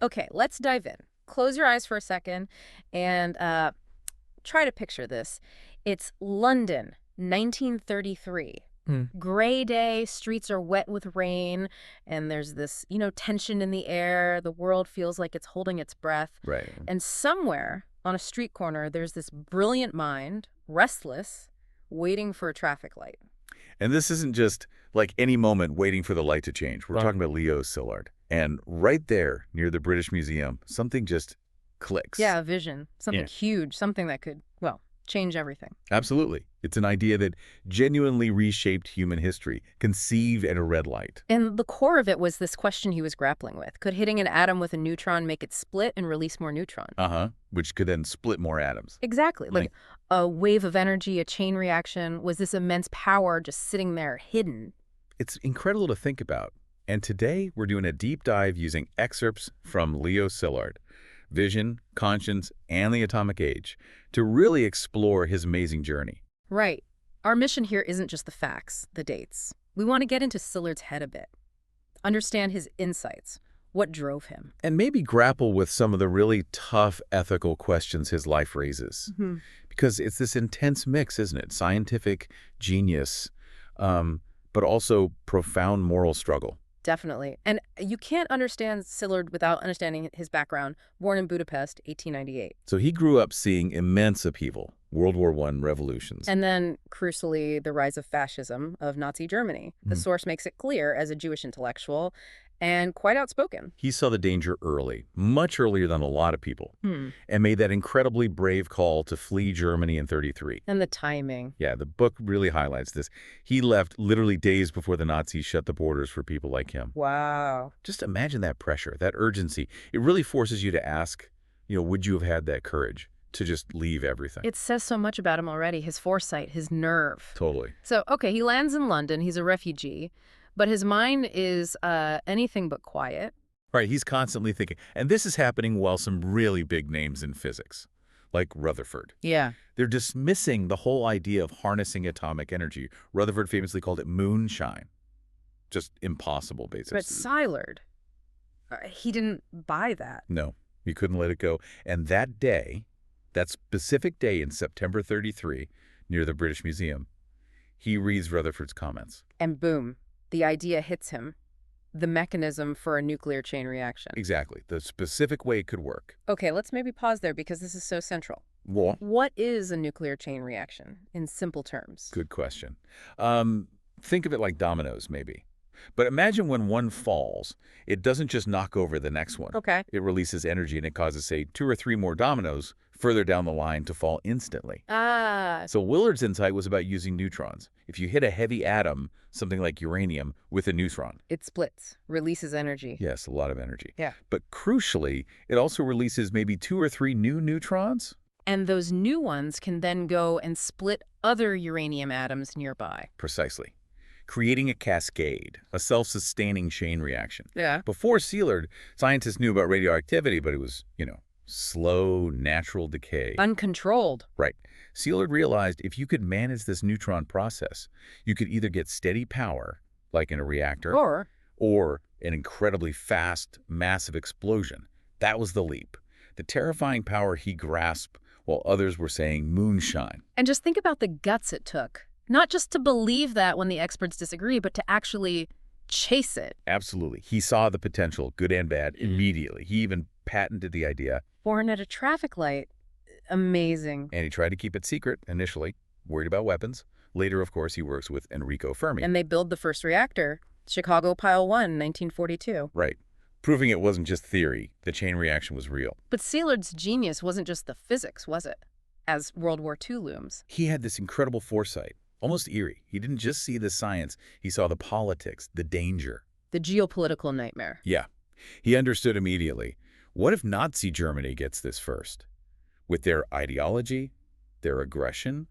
Okay, let's dive in. Close your eyes for a second and try to picture this. It's London, 1933. Hmm. Gray day, streets are wet with rain, and there's this, tension in the air. The world feels like it's holding its breath. Right. And somewhere on a street corner, there's this brilliant mind, restless, waiting for a traffic light. And this isn't just like any moment waiting for the light to change. We're Right. talking about Leo Szilard. And right there near the British Museum, something just clicks. Yeah, a vision, something Yeah. huge, something that could, change everything. Absolutely. It's an idea that genuinely reshaped human history, conceived at a red light. And the core of it was this question he was grappling with. Could hitting an atom with a neutron make it split and release more neutrons? Which could then split more atoms. Exactly. Like a wave of energy, a chain reaction. Was this immense power just sitting there hidden? It's incredible to think about. And today we're doing a deep dive using excerpts from Leo Szilard, Vision, Conscience, and the Atomic Age, to really explore his amazing journey. Right. Our mission here isn't just the facts, the dates. We want to get into Szillard's head a bit, understand his insights, what drove him. And maybe grapple with some of the really tough ethical questions his life raises. Because it's this intense mix, isn't it? Scientific genius, but also profound moral struggle. Definitely. And you can't understand Szilard without understanding his background. Born in Budapest, 1898. So he grew up seeing immense upheaval, World War I revolutions. And then, crucially, the rise of fascism of Nazi Germany. The source makes it clear as a Jewish intellectual and quite outspoken. He saw the danger early, much earlier than a lot of people, and made that incredibly brave call to flee Germany in 1933. And the timing. Yeah, the book really highlights this. He left literally days before the Nazis shut the borders for people like him. Wow. Just imagine that pressure, that urgency. It really forces you to ask, would you have had that courage to just leave everything? It says so much about him already, his foresight, his nerve. Totally. So, okay, he lands in London. He's a refugee. But his mind is anything but quiet. Right, he's constantly thinking. And this is happening while some really big names in physics, like Rutherford. Yeah. They're dismissing the whole idea of harnessing atomic energy. Rutherford famously called it moonshine. Just impossible, basically. But Szilard, he didn't buy that. No, he couldn't let it go. And that day, that specific day in September 1933, near the British Museum, he reads Rutherford's comments. And boom, the idea hits him. The mechanism for a nuclear chain reaction. Exactly. The specific way it could work. Okay, let's maybe pause there because this is so central. Well, What is a nuclear chain reaction in simple terms? good question. Think of it like dominoes, maybe. But imagine when one falls, it doesn't just knock over the next one. Okay. It releases energy and it causes, say, 2 or 3 more dominoes further down the line to fall instantly. So Willard's insight was about using neutrons. If you hit a heavy atom, something like uranium, with a neutron. It splits, releases energy. Yes, a lot of energy. Yeah. But crucially, it also releases maybe 2 or 3 new neutrons. And those new ones can then go and split other uranium atoms nearby. Precisely. Creating a cascade, a self-sustaining chain reaction. Yeah. Before Szilard, scientists knew about radioactivity, but it was, slow, natural decay. Uncontrolled. Right. Szilard realized if you could manage this neutron process, you could either get steady power, like in a reactor, or an incredibly fast, massive explosion. That was the leap. The terrifying power he grasped while others were saying moonshine. And just think about the guts it took. Not just to believe that when the experts disagree, but to actually chase it. Absolutely. He saw the potential, good and bad, immediately. He even patented the idea. Born at a traffic light. Amazing. And he tried to keep it secret initially, worried about weapons. Later, of course, he works with Enrico Fermi. And they build the first reactor, Chicago Pile 1, 1942. Right. Proving it wasn't just theory. The chain reaction was real. But Szillard's genius wasn't just the physics, was it? As World War II looms. He had this incredible foresight, almost eerie. He didn't just see the science. He saw the politics, the danger. The geopolitical nightmare. Yeah. He understood immediately. What if Nazi Germany gets this first? With their ideology, their aggression,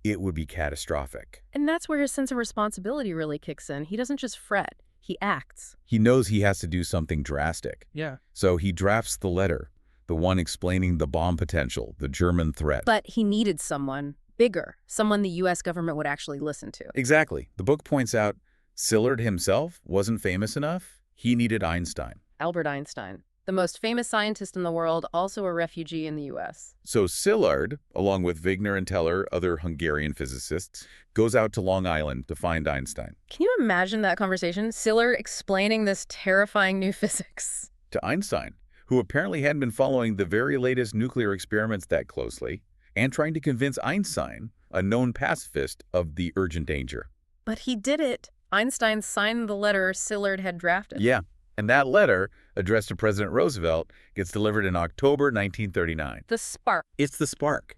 it would be catastrophic. And that's where his sense of responsibility really kicks in. He doesn't just fret, he acts. He knows he has to do something drastic. Yeah. So he drafts the letter, the one explaining the bomb potential, the German threat. But he needed someone bigger, someone the U.S. government would actually listen to. Exactly. The book points out Szilard himself wasn't famous enough. He needed Einstein. Albert Einstein. The most famous scientist in the world, also a refugee in the U.S. So Szilard, along with Wigner and Teller, other Hungarian physicists, goes out to Long Island to find Einstein. Can you imagine that conversation? Szilard explaining this terrifying new physics. To Einstein, who apparently hadn't been following the very latest nuclear experiments that closely, and trying to convince Einstein, a known pacifist, of the urgent danger. But he did it. Einstein signed the letter Szilard had drafted. Yeah, and that letter, addressed to President Roosevelt, gets delivered in October 1939. The spark. It's the spark.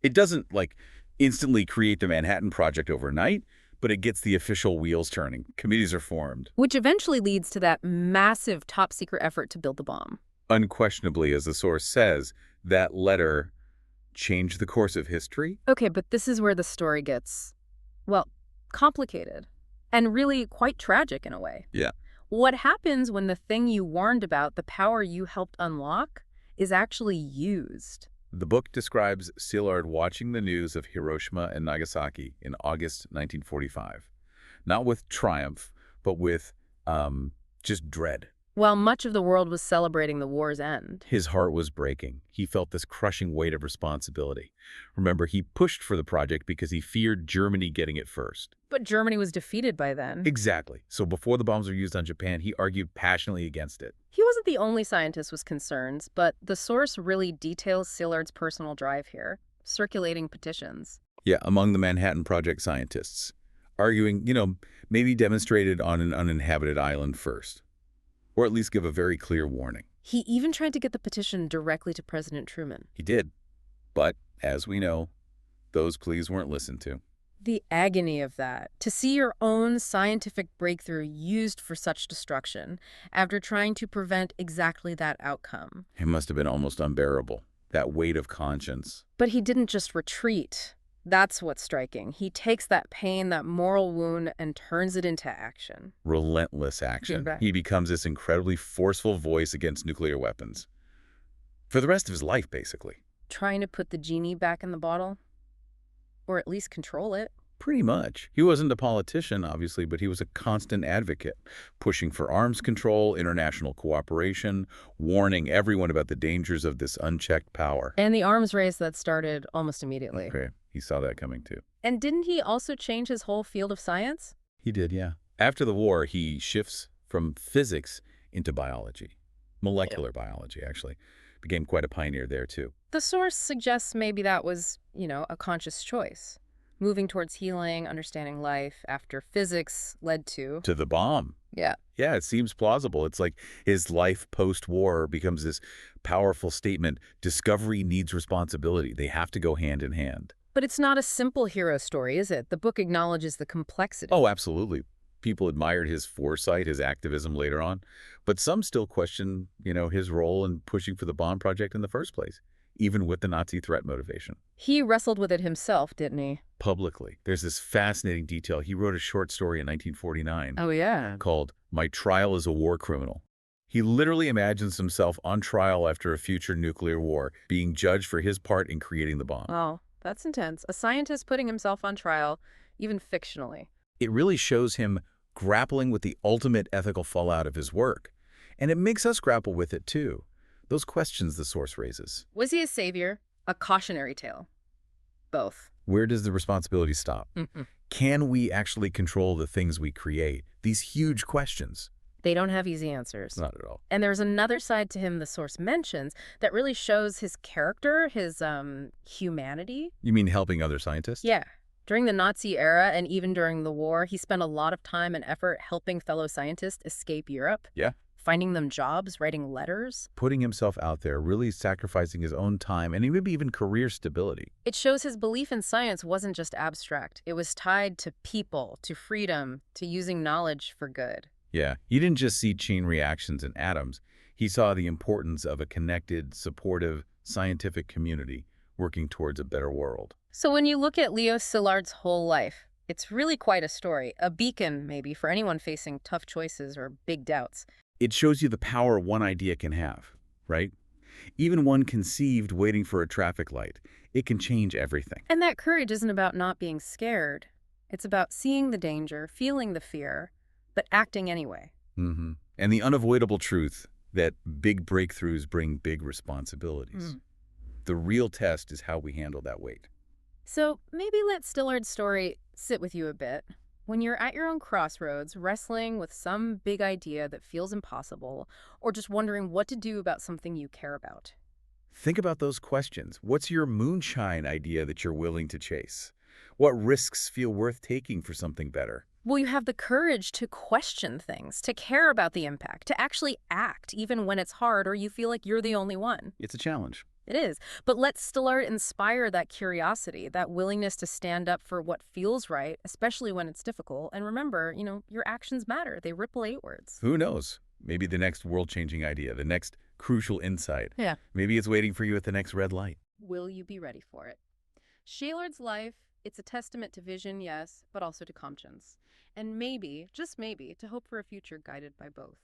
It doesn't, instantly create the Manhattan Project overnight, but it gets the official wheels turning. Committees are formed. Which eventually leads to that massive top-secret effort to build the bomb. Unquestionably, as the source says, that letter changed the course of history. Okay, but this is where the story gets, well, complicated. And really quite tragic in a way. Yeah. What happens when the thing you warned about, the power you helped unlock, is actually used? The book describes Szilard watching the news of Hiroshima and Nagasaki in August 1945. Not with triumph, but with, just dread. While much of the world was celebrating the war's end. His heart was breaking. He felt this crushing weight of responsibility. Remember, he pushed for the project because he feared Germany getting it first. But Germany was defeated by then. Exactly. So before the bombs were used on Japan, he argued passionately against it. He wasn't the only scientist with concerns, but the source really details Szilard's personal drive here, circulating petitions. Yeah, among the Manhattan Project scientists, arguing, maybe demonstrated on an uninhabited island first. Or at least give a very clear warning. He even tried to get the petition directly to President Truman. He did. But, as we know, those pleas weren't listened to. The agony of that. To see your own scientific breakthrough used for such destruction after trying to prevent exactly that outcome. It must have been almost unbearable, that weight of conscience. But he didn't just retreat. That's what's striking. He takes that pain, that moral wound, and turns it into action. Relentless action. Right. He becomes this incredibly forceful voice against nuclear weapons. For the rest of his life, basically. Trying to put the genie back in the bottle? Or at least control it. Pretty much. He wasn't a politician, obviously, but he was a constant advocate, pushing for arms control, international cooperation, warning everyone about the dangers of this unchecked power. And the arms race that started almost immediately. Okay, he saw that coming too. And didn't he also change his whole field of science? He did, yeah. After the war, he shifts from physics into biology. Molecular biology, actually. Became quite a pioneer there, too. The source suggests maybe that was, a conscious choice. Moving towards healing, understanding life after physics led to the bomb. Yeah. Yeah, it seems plausible. It's like his life post-war becomes this powerful statement. Discovery needs responsibility. They have to go hand in hand. But it's not a simple hero story, is it? The book acknowledges the complexity. Oh, absolutely. People admired his foresight, his activism later on. But some still question, his role in pushing for the bomb project in the first place, even with the Nazi threat motivation. He wrestled with it himself, didn't he? Publicly. There's this fascinating detail. He wrote a short story in 1949 Oh, yeah. called My Trial as a War Criminal. He literally imagines himself on trial after a future nuclear war, being judged for his part in creating the bomb. Oh, that's intense. A scientist putting himself on trial, even fictionally. It really shows him grappling with the ultimate ethical fallout of his work. And it makes us grapple with it, too. Those questions the source raises. Was he a savior? A cautionary tale? Both. Where does the responsibility stop? Can we actually control the things we create? These huge questions. They don't have easy answers. Not at all. And there's another side to him the source mentions that really shows his character, his humanity. You mean helping other scientists? Yeah. During the Nazi era and even during the war, he spent a lot of time and effort helping fellow scientists escape Europe. Yeah. Finding them jobs, writing letters. Putting himself out there, really sacrificing his own time and maybe even career stability. It shows his belief in science wasn't just abstract. It was tied to people, to freedom, to using knowledge for good. Yeah, he didn't just see chain reactions in atoms. He saw the importance of a connected, supportive, scientific community working towards a better world. So when you look at Leo Szilard's whole life, it's really quite a story, a beacon maybe for anyone facing tough choices or big doubts. It shows you the power one idea can have, right? Even one conceived waiting for a traffic light, it can change everything. And that courage isn't about not being scared. It's about seeing the danger, feeling the fear, but acting anyway. And the unavoidable truth that big breakthroughs bring big responsibilities. Mm. The real test is how we handle that weight. So maybe let Stillard's story sit with you a bit. When you're at your own crossroads, wrestling with some big idea that feels impossible, or just wondering what to do about something you care about. Think about those questions. What's your moonshine idea that you're willing to chase? What risks feel worth taking for something better? Will you have the courage to question things, to care about the impact, to actually act, even when it's hard or you feel like you're the only one? It's a challenge. It is. But let Stillard inspire that curiosity, that willingness to stand up for what feels right, especially when it's difficult. And remember, your actions matter. They ripple outwards. Who knows? Maybe the next world-changing idea, the next crucial insight. Yeah. Maybe it's waiting for you at the next red light. Will you be ready for it? Szilard's life, it's a testament to vision, yes, but also to conscience. And maybe, just maybe, to hope for a future guided by both.